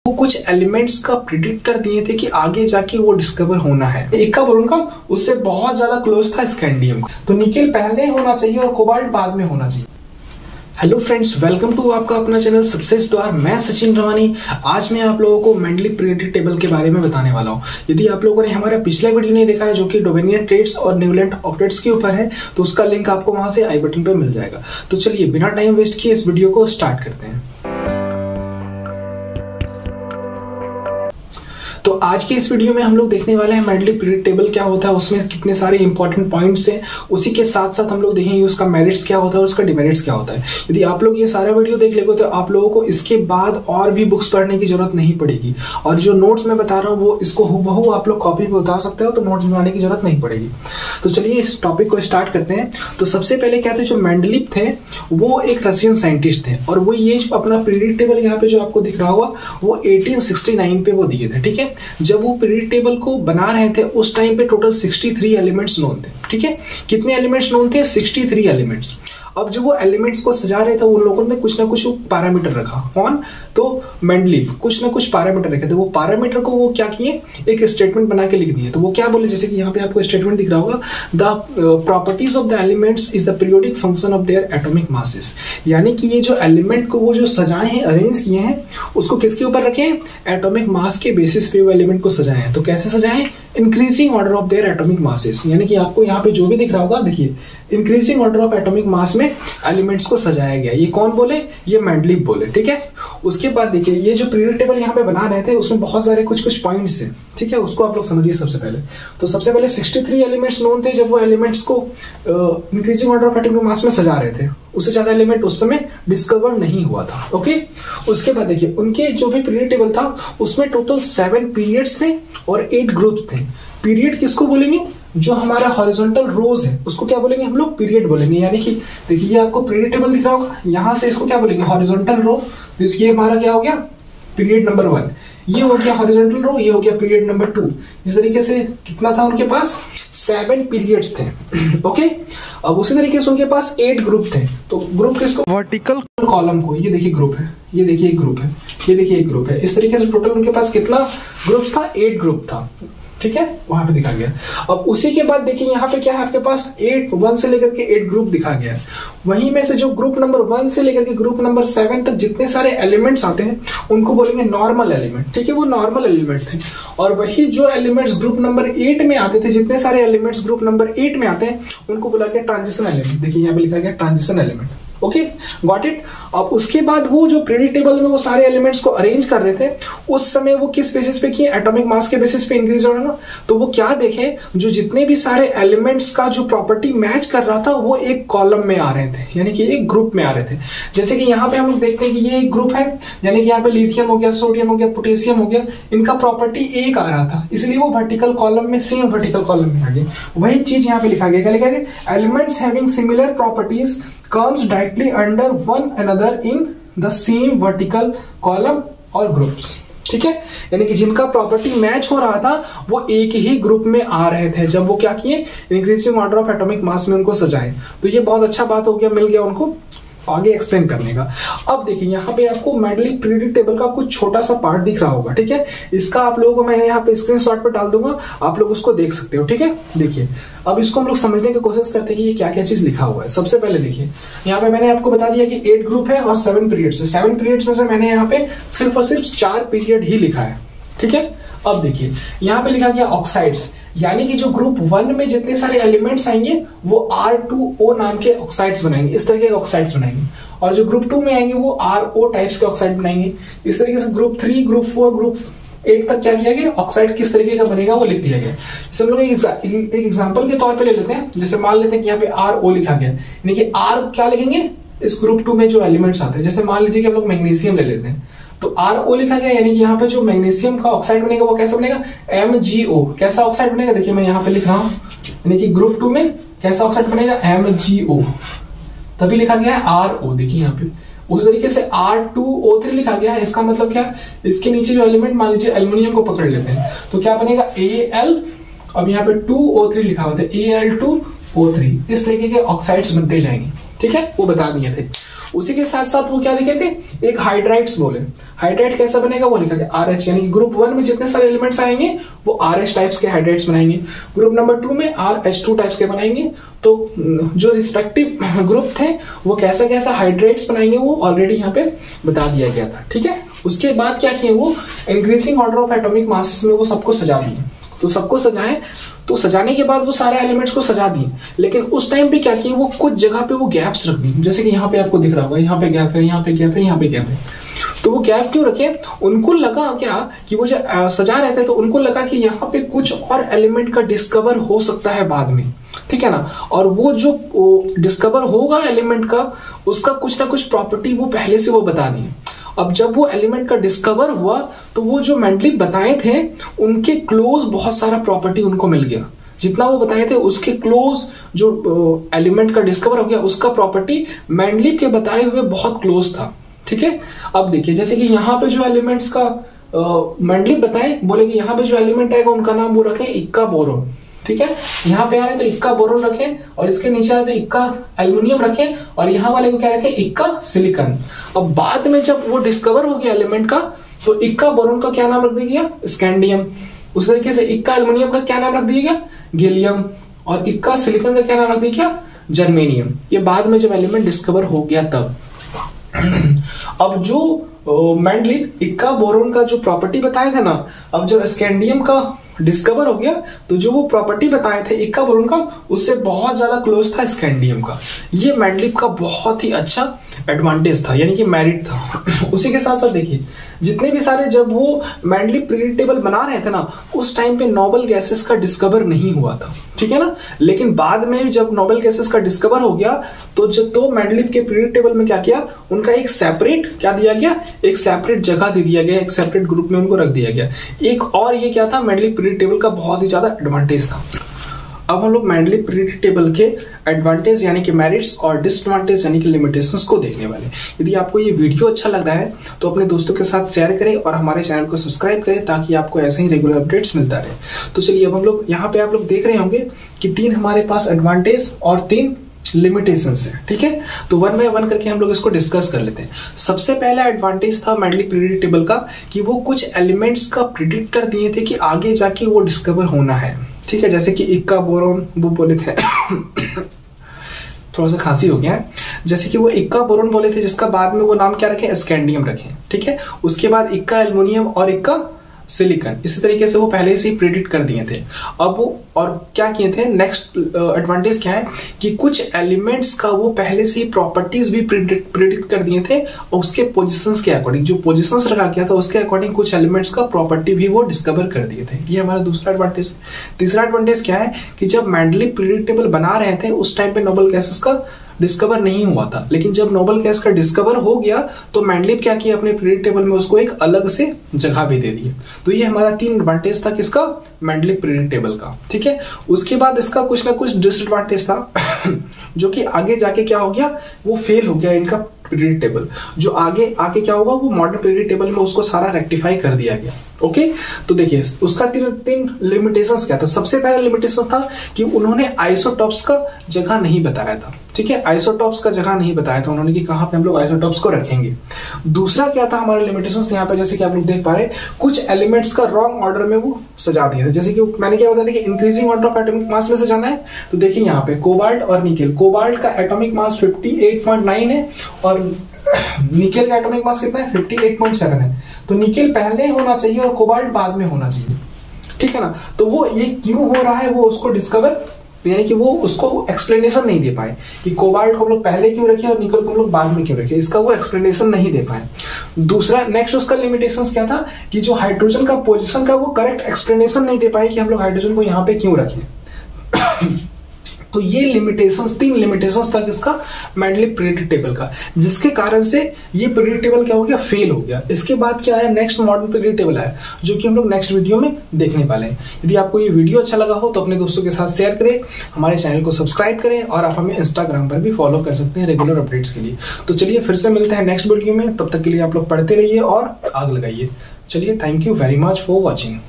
वो कुछ एलिमेंट्स का प्रिडिक्ट कर दिए थे कि आगे जाके वो डिस्कवर होना है। एक का बोरोन का उससे बहुत ज्यादा क्लोज था स्कैंडियम। तो निकेल पहले होना चाहिए और कोबाल्ट बाद में होना चाहिए। हेलो फ्रेंड्स, वेलकम टू आपका अपना चैनल सक्सेस द्वार। मैं सचिन रवानी। आज मैं आप लोगों को मेंडली पीरियोडिक टेबल के बारे में बताने वाला हूं। यदि आप लोगों ने हमारा पिछला वीडियो नहीं देखा है जो कि डोबेनियन ट्रेड्स और न्यूलैंड ऑक्टेट्स के ऊपर है, तो उसका लिंक आपको वहां से आई बटन पे मिल जाएगा। तो चलिए बिना टाइम वेस्ट किए इस वीडियो को स्टार्ट करते हैं। तो आज के इस वीडियो में हम लोग देखने वाले हैं मेंडली पीरियोडिक टेबल क्या होता है, उसमें कितने सारे इंपॉर्टेंट पॉइंट्स हैं। उसी के साथ साथ हम लोग देखेंगे उसका मेरिट्स क्या होता है और उसका डिमेरिट्स क्या होता है। यदि आप लोग ये सारा वीडियो देख लेंगे तो आप लोगों को इसके बाद और भी बुक्स पढ़ने की जरूरत नहीं पड़ेगी। और जो नोट्स मैं बता रहा हूँ वो इसको हूबहू आप लोग कॉपी पे उतार सकते हो, तो नोट्स बनाने की जरूरत नहीं पड़ेगी। तो चलिए इस टॉपिक को स्टार्ट करते हैं। तो सबसे पहले क्या थे, जो मेंडलीव थे वो एक रशियन साइंटिस्ट थे और वो ये जो अपना पीरियोडिक टेबल यहाँ पे जो आपको दिख रहा होगा वो 1869 पे वो दिए थे। ठीक है, जब वो पीरियोडिक टेबल को बना रहे थे उस टाइम पे टोटल 63 एलिमेंट्स नोन थे। ठीक है, कितने एलिमेंट्स नोन थे? 63 एलिमेंट्स। अब जो वो एलिमेंट्स को सजा रहे थे उन लोगों ने कुछ ना कुछ पैरामीटर रखा। कौन? तो मेंडलीव कुछ ना कुछ पैरामीटर रखे थे। वो पैरामीटर को वो क्या किए, एक स्टेटमेंट बना के लिख दिए। तो वो क्या बोले, जैसे कि यहाँ पे आपको स्टेटमेंट दिख रहा होगा, the properties of the elements is the periodic function of their atomic masses. यानी कि ये जो एलिमेंट को वो जो सजाए हैं, अरेंज किए हैं, उसको किसके ऊपर रखे हैं? एटॉमिक मास के बेसिस पे वो एलिमेंट को सजाए हैं। तो कैसे सजाए हैं? Increasing order of their atomic masses. यानी कि आपको यहाँ पे जो भी दिख रहा होगा, देखिए increasing order of atomic mass में एलिमेंट्स को सजाया गया। ये कौन बोले? ये मेंडलीव बोले। ठीक है, उसके बाद देखिए ये जो पीरियोडिक टेबल यहाँ पे बना रहे थे उसमें बहुत सारे कुछ पॉइंट्स हैं। ठीक है, उसको आप लोग समझिए। सबसे पहले तो सबसे पहले 63 एलिमेंट्स नोन थे जब वो एलिमेंट्स को increasing order of atomic mass में सजा रहे थे। उससे ज्यादा एलिमेंट उस समय डिस्कवर नहीं हुआ था। ओके, उसके बाद देखिए उनके जो भी पीरियोडिक टेबल था उसमें टोटल 7 पीरियड्स थे और 8 ग्रुप्स थे। पीरियड किसको बोलेंगे? जो हमारा हॉरिजॉन्टल रोज है उसको क्या बोलेंगे हम लोग? पीरियड बोलेंगे। यानी कि देखिए ये आपको पीरियड टेबल दिख रहा होगा, यहां से इसको क्या बोलेंगे? Horizontal row. ये हमारा क्या हो गया? Period number 1। ये हो गया हॉरिजॉन्टल रो, ये हो गया पीरियड नंबर 2। इस तरीके से कितना था उनके पास? 7 पीरियड्स थे। ओके, अब उसी तरीके से उनके पास 8 ग्रुप थे। तो ग्रुप किसको? वर्टिकल कॉलम को। ये देखिए ग्रुप है, ये देखिए एक ग्रुप है, ये देखिए एक ग्रुप है। इस तरीके से टोटल उनके पास कितना ग्रुप था? 8 ग्रुप था। ठीक है, वहां पे दिखा गया। अब उसी के बाद देखिए यहाँ पे क्या है आपके पास? 1 से लेकर के 8 ग्रुप दिखा गया है। वहीं में से जो ग्रुप नंबर 1 से लेकर के ग्रुप नंबर 7 तक जितने सारे एलिमेंट्स आते हैं उनको बोलेंगे नॉर्मल एलिमेंट। ठीक है, वो नॉर्मल एलिमेंट थे। और वही जो एलिमेंट्स ग्रुप नंबर 8 में आते थे, जितने सारे एलिमेंट्स ग्रुप नंबर 8 में आते हैं उनको बोला गया ट्रांजिशन एलिमेंट। देखिए यहाँ पे लिखा गया transition element. Okay, got it. अब उसके बाद वो जो पीरियोडिक टेबल में वो सारे एलिमेंट्स को अरेंज कर रहे थे उस समय वो किस बेसिस पे किए? एटॉमिक मास के बेसिस पे इंक्रीज होना ना। तो वो क्या देखे, जो जितने भी सारे एलिमेंट्स का जो प्रॉपर्टी मैच कर रहा था वो एक कॉलम में आ रहे थे, यानी कि एक ग्रुप में आ रहे थे। जैसे कि यहाँ पे हम लोग देखते हैं कि ये एक ग्रुप है, यानी कि यहाँ पे लिथियम हो गया, सोडियम हो गया, पोटेशियम हो गया, इनका प्रॉपर्टी एक आ रहा था, इसलिए वो वर्टिकल कॉलम में, सेम वर्टिकल कॉलम में आ गए। वही चीज यहाँ पे लिखा गया, क्या लिखा गया? Elements having similar properties comes directly under one another in the same vertical column और ग्रुप्स। ठीक है, यानी कि जिनका प्रॉपर्टी मैच हो रहा था वो एक ही ग्रुप में आ रहे थे जब वो क्या किए? Increasing order of atomic mass में उनको सजाए। तो ये बहुत अच्छा बात हो गया, मिल गया उनको आगे एक्सप्लेन करने का। अब देखिए यहाँ पे आपको मेंडली पीरियोडिक टेबल का कुछ छोटा सा पार्ट दिख रहा होगा। ठीक है, इसका आप लोगों को मैं यहाँ पे स्क्रीनशॉट पे डाल दूंगा, आप लोग उसको देख सकते हो। ठीक है, देखिए अब इसको हम लोग समझने की कोशिश करते हैं कि ये क्या क्या चीज लिखा हुआ है। सबसे पहले देखिए यहाँ पे मैंने आपको बता दिया कि 8 ग्रुप है और 7 पीरियड्स है। 7 पीरियड्स में से मैंने यहाँ पे सिर्फ और सिर्फ 4 पीरियड ही लिखा है। ठीक है, अब देखिए यहाँ पे लिखा गया ऑक्साइड्स, यानी कि जो ग्रुप 1 में जितने सारे एलिमेंट्स आएंगे वो R2O नाम के ऑक्साइड्स बनाएंगे, इस तरीके के ऑक्साइड्स बनाएंगे। और जो ग्रुप 2 में आएंगे वो RO टाइप्स के ऑक्साइड बनाएंगे। इस तरीके से ग्रुप 3, ग्रुप 4, ग्रुप 8 तक क्या किया गया? ऑक्साइड किस तरीके का बनेगा वो लिख दिया गया। जैसे हम लोग एक एग्जांपल के तौर पे ले लेते हैं। जैसे मान लेते हैं कि यहाँ पे RO लिखा गया, यानी कि R क्या लिखेंगे? इस ग्रुप 2 में जो एलिमेंट्स आते हैं। जैसे मान लीजिए कि हम लोग मैग्नीशियम ले लेते हैं, तो RO लिखा गया, यानी कि यहाँ पे जो मैग्नीशियम का ऑक्साइड बनेगा वो कैसा बनेगा? MgO। कैसा ऑक्साइड बनेगा? देखिए मैं यहाँ पे लिख रहा हूँ, यानी कि ग्रुप 2 में कैसा ऑक्साइड बनेगा? MgO। तभी लिखा गया है RO। देखिए यहाँ पे उस तरीके से R2O3 लिखा गया है। इसका मतलब क्या? इसके नीचे जो एलिमेंट मान लीजिए एल्युमिनियम को पकड़ लेते हैं तो क्या बनेगा? Al। अब यहाँ पे 2O3 लिखा हुआ था, Al2O3। इस तरीके के ऑक्साइड्स बनते जाएंगे। ठीक है, वो बता दिए थे। उसी के साथ साथ वो क्या लिखे थे, एक हाइड्राइड्स बोले। हाइड्राइड कैसा बनेगा वो लिखा गया RH, यानी ग्रुप 1 में जितने सारे एलिमेंट्स आएंगे वो RH टाइप्स के हाइड्राइड्स बनाएंगे, ग्रुप नंबर 2 में RH2 टाइप्स के बनाएंगे। तो जो रिस्पेक्टिव ग्रुप थे वो कैसा कैसा हाइड्राइड्स बनाएंगे वो ऑलरेडी यहाँ पे बता दिया गया था, ठीक है। उसके बाद क्या किए, वो increasing order of atomic masses में वो सबको सजा दिए। तो सबको सजाएं, तो सजाने के बाद वो सारे एलिमेंट्स को सजा दिए, लेकिन उस टाइम पे क्या किए, वो कुछ जगह पे वो गैप्स रख दिए। जैसे कि यहाँ पे आपको दिख रहा होगा, यहाँ पे गैप है, यहाँ पे गैप है, यहाँ पे गैप है। तो वो गैप क्यों रखे, उनको लगा क्या कि वो जो सजा रहे थे तो उनको लगा कि यहाँ पे कुछ और एलिमेंट का डिस्कवर हो सकता है बाद में, ठीक है ना। और वो जो डिस्कवर होगा एलिमेंट का, उसका कुछ ना कुछ प्रॉपर्टी वो पहले से वो बता दिए। अब जब वो एलिमेंट का डिस्कवर हुआ तो वो जो मेंडलीव बताए थे उनके क्लोज बहुत सारा प्रॉपर्टी उनको मिल गया। जितना वो बताए थे उसके क्लोज जो एलिमेंट का डिस्कवर हो गया उसका प्रॉपर्टी मेंडलीव के बताए हुए बहुत क्लोज था, ठीक है। अब देखिए जैसे कि यहाँ पे जो एलिमेंट्स का मेंडलीव बताए, बोले कि यहाँ पे जो एलिमेंट आएगा उनका नाम वो रखे इक्का बोरोन, ठीक है। यहाँ पे आ रहे तो इक्का बोरोन रखें, और इसके नीचे आ रहे तो इक्का एल्युमिनियम रखें, और यहाँ वाले को क्या रखें, इक्का सिलिकॉन। अब बाद में जब वो डिस्कवर हो गया एलिमेंट का तो इक्का बोरोन का क्या नाम रख दिया गया, स्कैंडियम। उस तरीके से इक्का एल्युमिनियम का क्या नाम रख दिया गया, गैलियम, और इक्का सिलिकॉन का क्या नाम रख दिया गया, जर्मेनियम। ये बाद में जब एलिमेंट डिस्कवर हो गया तब। अब जो मेंडलीव इक्का बोरोन का जो प्रॉपर्टी बताए थे ना, अब जब स्कैंडियम का डिस्कवर हो गया तो जो वो प्रॉपर्टी बताए थे इक्का बोरोन का उससे बहुत ज्यादा क्लोज था स्कैंडियम का। ये मेंडलीव का बहुत ही अच्छा एडवांटेज था, यानी कि मेरिट था। उसी के साथ साथ देखिए जितने भी सारे जब वो मेंडलीव पीरियड टेबल बना रहे थे ना उस टाइम पे नोबल गैसेस का डिस्कवर नहीं हुआ था, ठीक है ना। लेकिन बाद में जब नोबल गैसेस का डिस्कवर हो गया तो मेंडलीव के पीरियड टेबल में क्या किया, उनका एक सेपरेट क्या दिया गया, एक सेपरेट जगह दे दिया गया, एक सेपरेट ग्रुप में उनको रख दिया गया। एक और ये क्या था, मेंडलीव पीरियड टेबल का बहुत ही ज्यादा एडवांटेज था। अब हम लोग मेंडलीव पीरियड टेबल के एडवांटेज यानी कि मेरिट्स और डिसएडवांटेज यानी कि लिमिटेशंस को देखने वाले। यदि आपको ये वीडियो अच्छा लग रहा है तो अपने दोस्तों के साथ शेयर करें और हमारे चैनल को सब्सक्राइब करें ताकि आपको ऐसे ही रेगुलर अपडेट्स मिलता रहे। तो चलिए अब हम लोग यहाँ पे आप लोग देख रहे होंगे कि 3 हमारे पास एडवांटेज और 3 लिमिटेशंस है, ठीक है। तो 1 बाय 1 करके हम लोग इसको डिस्कस कर लेते हैं। सबसे पहला एडवांटेज था मेंडलीव पीरियड टेबल का कि वो कुछ एलिमेंट्स का प्रिडिक्ट कर दिए थे कि आगे जाके वो डिस्कवर होना है, ठीक है। जैसे कि इक्का बोरोन वो बोले थे थोड़ा सा खांसी हो गया है। जैसे कि वो इक्का बोरोन बोले थे जिसका बाद में वो नाम क्या रखे, स्कैंडियम रखे, ठीक है। उसके बाद इक्का एल्युमिनियम और इक्का सिलिकॉन, इसी तरीके से वो पहले से ही प्रेडिक्ट कर दिए थे। अब वो और क्या किए थे, नेक्स्ट एडवांटेज क्या है कि कुछ एलिमेंट्स का वो पहले से ही प्रॉपर्टीज भी प्रेडिक्ट कर दिए थे और उसके पोजीशंस के अकॉर्डिंग, जो पोजीशंस रखा गया था उसके अकॉर्डिंग कुछ एलिमेंट्स का प्रॉपर्टी भी वो डिस्कवर कर दिए थे। ये हमारा दूसरा एडवांटेज है। तीसरा एडवांटेज क्या है कि जब मेंडलीव पीरियड टेबल बना रहे थे उस टाइम पे नोबल गैसेस का डिस्कवर नहीं हुआ था, लेकिन जब नोबल गैस का डिस्कवर हो गया तो मेंडलीव क्या किया, अपने पीरियड टेबल में उसको एक अलग से जगह भी दे दी। तो ये हमारा 3 एडवांटेज था किसका, मेंडलीव पीरियड टेबल का, ठीक है। उसके बाद इसका कुछ ना कुछ डिसएडवांटेज था जो कि आगे जाके क्या हो गया, वो फेल हो गया इनका पीरियड टेबल। जो आगे आके क्या होगा, वो मॉडर्न पीरियड टेबल में उसको सारा रेक्टिफाई कर दिया गया। ओके, तो देखिए उसका 3 लिमिटेशंस क्या था। सबसे पहला लिमिटेशन था कि उन्होंने आइसोटॉप्स का जगह नहीं बताया था, ठीक है। आइसोटॉप्स का जगह नहीं बताया था उन्होंने कि कहां पे हम लोग आइसोटॉप्स को रखेंगे। दूसरा क्या था हमारे लिमिटेशंस यहाँ पे, जैसे कि आप लोग देख पा रहे हैं कुछ एलिमेंट्स का रॉन्ग ऑर्डर में वो सजा दिए थे। जैसे कि मैंने क्या बताया था कि increasing order of atomic mass में सजाना है। तो देखिए यहाँ पे कोबाल्ट और निकेल, कोबाल्ट का एटॉमिक मास 58.9 है और निकेल का एटॉमिक मास कितना है, 58.7 है। तो निकेल पहले होना चाहिए और कोबाल्ट बाद में होना चाहिए, ठीक है ना। तो वो ये क्यों हो रहा है, वो उसको डिस्कवर यानी कि वो उसको एक्सप्लेनेशन नहीं दे पाए कि कोबाल्ट को हम लोग पहले क्यों रखे और निकल को हम लोग बाद में क्यों रखे, इसका वो एक्सप्लेनेशन नहीं दे पाए। दूसरा नेक्स्ट उसका लिमिटेशंस क्या था कि जो हाइड्रोजन का पोजीशन का वो करेक्ट एक्सप्लेनेशन नहीं दे पाए कि हम लोग हाइड्रोजन को यहाँ पे क्यों रखें। तो ये लिमिटेशंस 3 लिमिटेशंस था किसका, मेंडलीव पीरियड टेबल का, जिसके कारण से ये पीरियड टेबल क्या हो गया, फेल हो गया। इसके बाद क्या है, नेक्स्ट मॉडर्न पीरियड टेबल है जो कि हम लोग नेक्स्ट वीडियो में देखने वाले हैं। यदि आपको ये वीडियो अच्छा लगा हो तो अपने दोस्तों के साथ शेयर करें, हमारे चैनल को सब्सक्राइब करें और आप हमें इंस्टाग्राम पर भी फॉलो कर सकते हैं रेगुलर अपडेट्स के लिए। तो चलिए फिर से मिलते हैं नेक्स्ट वीडियो में, तब तक के लिए आप लोग पढ़ते रहिए और आग लगाइए। चलिए, thank you very much for watching.